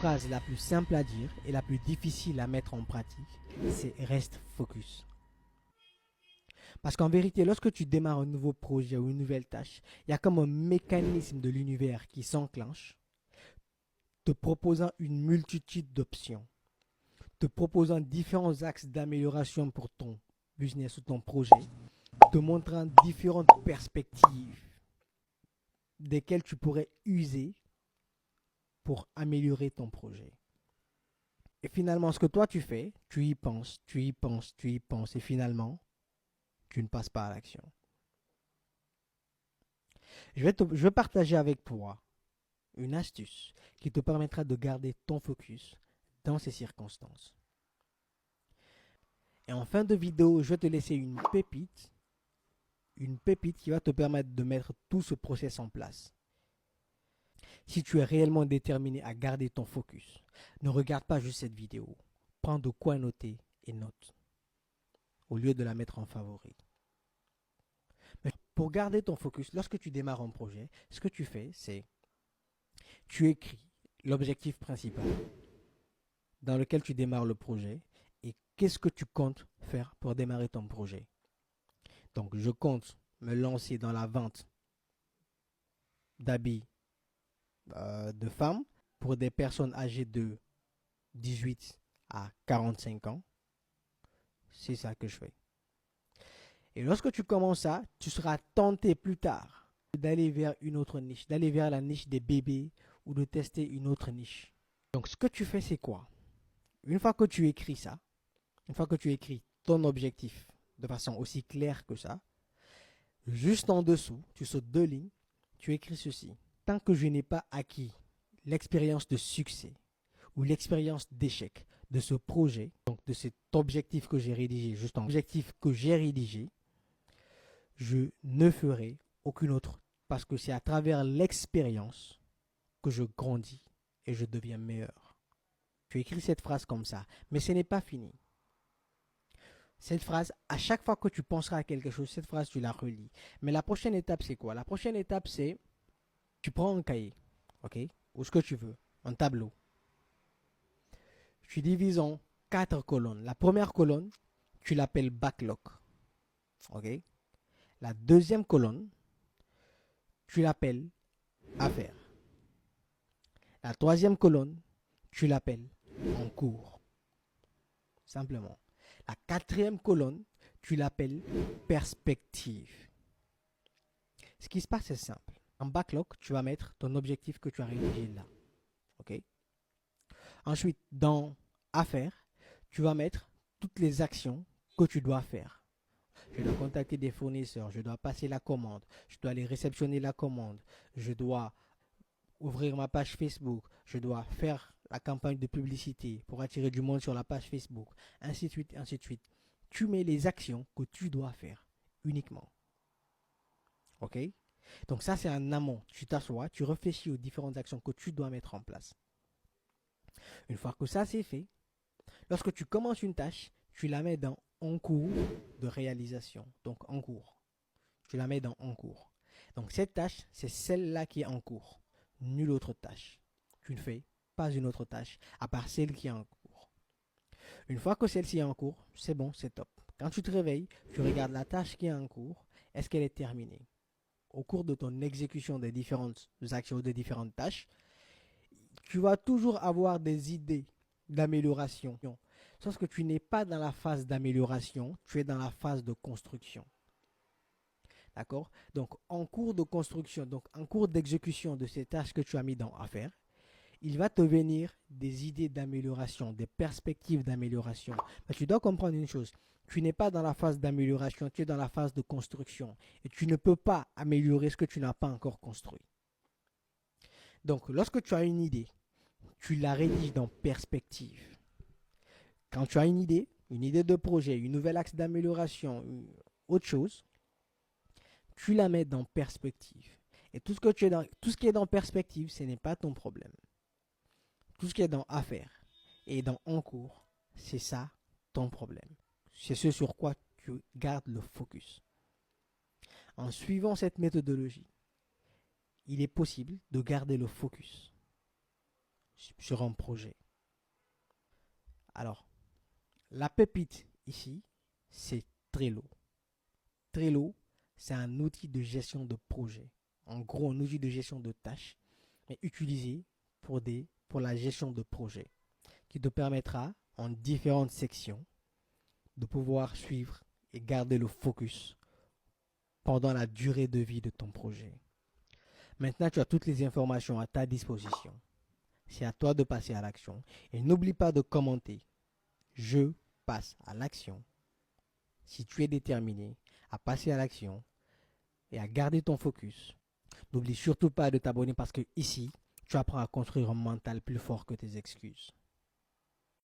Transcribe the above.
phrase la plus simple à dire et la plus difficile à mettre en pratique, c'est reste focus. Parce qu'en vérité, lorsque tu démarres un nouveau projet ou une nouvelle tâche, il y a comme un mécanisme de l'univers qui s'enclenche, te proposant une multitude d'options, te proposant différents axes d'amélioration pour ton business ou ton projet, te montrant différentes perspectives desquelles tu pourrais user pour améliorer ton projet. Et finalement, ce que toi tu fais, tu y penses, tu y penses, tu y penses, et finalement, tu ne passes pas à l'action. Je vais partager avec toi une astuce qui te permettra de garder ton focus dans ces circonstances. Et en fin de vidéo, je vais te laisser une pépite qui va te permettre de mettre tout ce process en place. Si tu es réellement déterminé à garder ton focus, ne regarde pas juste cette vidéo. Prends de quoi noter et note, au lieu de la mettre en favori. Mais pour garder ton focus, lorsque tu démarres un projet, ce que tu fais, c'est tu écris l'objectif principal dans lequel tu démarres le projet et qu'est-ce que tu comptes faire pour démarrer ton projet. Donc, je compte me lancer dans la vente d'habits de femmes pour des personnes âgées de 18 à 45 ans. C'est ça que je fais. Et lorsque tu commences ça, tu seras tenté plus tard d'aller vers une autre niche, d'aller vers la niche des bébés ou de tester une autre niche. Donc, ce que tu fais, c'est quoi? Une fois que tu écris ça, une fois que tu écris ton objectif de façon aussi claire que ça, juste en dessous, tu sautes 2 lignes, tu écris ceci. Tant que je n'ai pas acquis l'expérience de succès ou l'expérience d'échec de ce projet, donc de cet objectif que j'ai rédigé, juste en objectif que j'ai rédigé, je ne ferai aucune autre. Parce que c'est à travers l'expérience que je grandis et je deviens meilleur. Tu écris cette phrase comme ça, mais ce n'est pas fini. Cette phrase, à chaque fois que tu penseras à quelque chose, cette phrase, tu la relis. Mais la prochaine étape, c'est quoi? La prochaine étape, c'est tu prends un cahier, ok? Ou ce que tu veux, un tableau. Tu divises en 4 colonnes. La première colonne, tu l'appelles backlog, ok? La deuxième colonne, tu l'appelles affaires. La troisième colonne, tu l'appelles en cours. Simplement. La quatrième colonne, tu l'appelles perspective. Ce qui se passe, c'est simple. En backlog, tu vas mettre ton objectif que tu as rédigé là. Ok? Ensuite, dans affaires, tu vas mettre toutes les actions que tu dois faire. Je dois contacter des fournisseurs, je dois passer la commande, je dois aller réceptionner la commande, je dois ouvrir ma page Facebook, je dois faire la campagne de publicité pour attirer du monde sur la page Facebook, ainsi de suite, ainsi de suite. Tu mets les actions que tu dois faire uniquement. Ok? Donc ça, c'est en amont. Tu t'assois, tu réfléchis aux différentes actions que tu dois mettre en place. Une fois que ça, c'est fait, lorsque tu commences une tâche, tu la mets dans en cours de réalisation. Donc en cours. Tu la mets dans en cours. Donc cette tâche, c'est celle-là qui est en cours. Nulle autre tâche. Tu ne fais pas une autre tâche à part celle qui est en cours. Une fois que celle-ci est en cours, c'est bon, c'est top. Quand tu te réveilles, tu regardes la tâche qui est en cours. Est-ce qu'elle est terminée? Au cours de ton exécution des différentes actions, des différentes tâches, tu vas toujours avoir des idées d'amélioration. Sauf que tu n'es pas dans la phase d'amélioration, tu es dans la phase de construction. D'accord? Donc, en cours de construction, donc en cours d'exécution de ces tâches que tu as mis dans à faire, il va te venir des idées d'amélioration, des perspectives d'amélioration. Mais tu dois comprendre une chose. Tu n'es pas dans la phase d'amélioration, tu es dans la phase de construction. Et tu ne peux pas améliorer ce que tu n'as pas encore construit. Donc, lorsque tu as une idée, tu la rédiges dans perspective. Quand tu as une idée de projet, une nouvelle axe d'amélioration, autre chose, tu la mets dans perspective. Et tout ce qui est dans perspective, ce n'est pas ton problème. Tout ce qui est dans affaires et dans en cours, c'est ça ton problème. C'est ce sur quoi tu gardes le focus. En suivant cette méthodologie, il est possible de garder le focus sur un projet. Alors, la pépite ici, c'est Trello. Trello, c'est un outil de gestion de projet. En gros, un outil de gestion de tâches, mais utilisé pour la gestion de projet, qui te permettra en différentes sections de pouvoir suivre et garder le focus pendant la durée de vie de ton projet. Maintenant, tu as toutes les informations à ta disposition. C'est à toi de passer à l'action. Et n'oublie pas de commenter. Je passe à l'action. Si tu es déterminé à passer à l'action et à garder ton focus, n'oublie surtout pas de t'abonner parce que ici, tu apprends à construire un mental plus fort que tes excuses.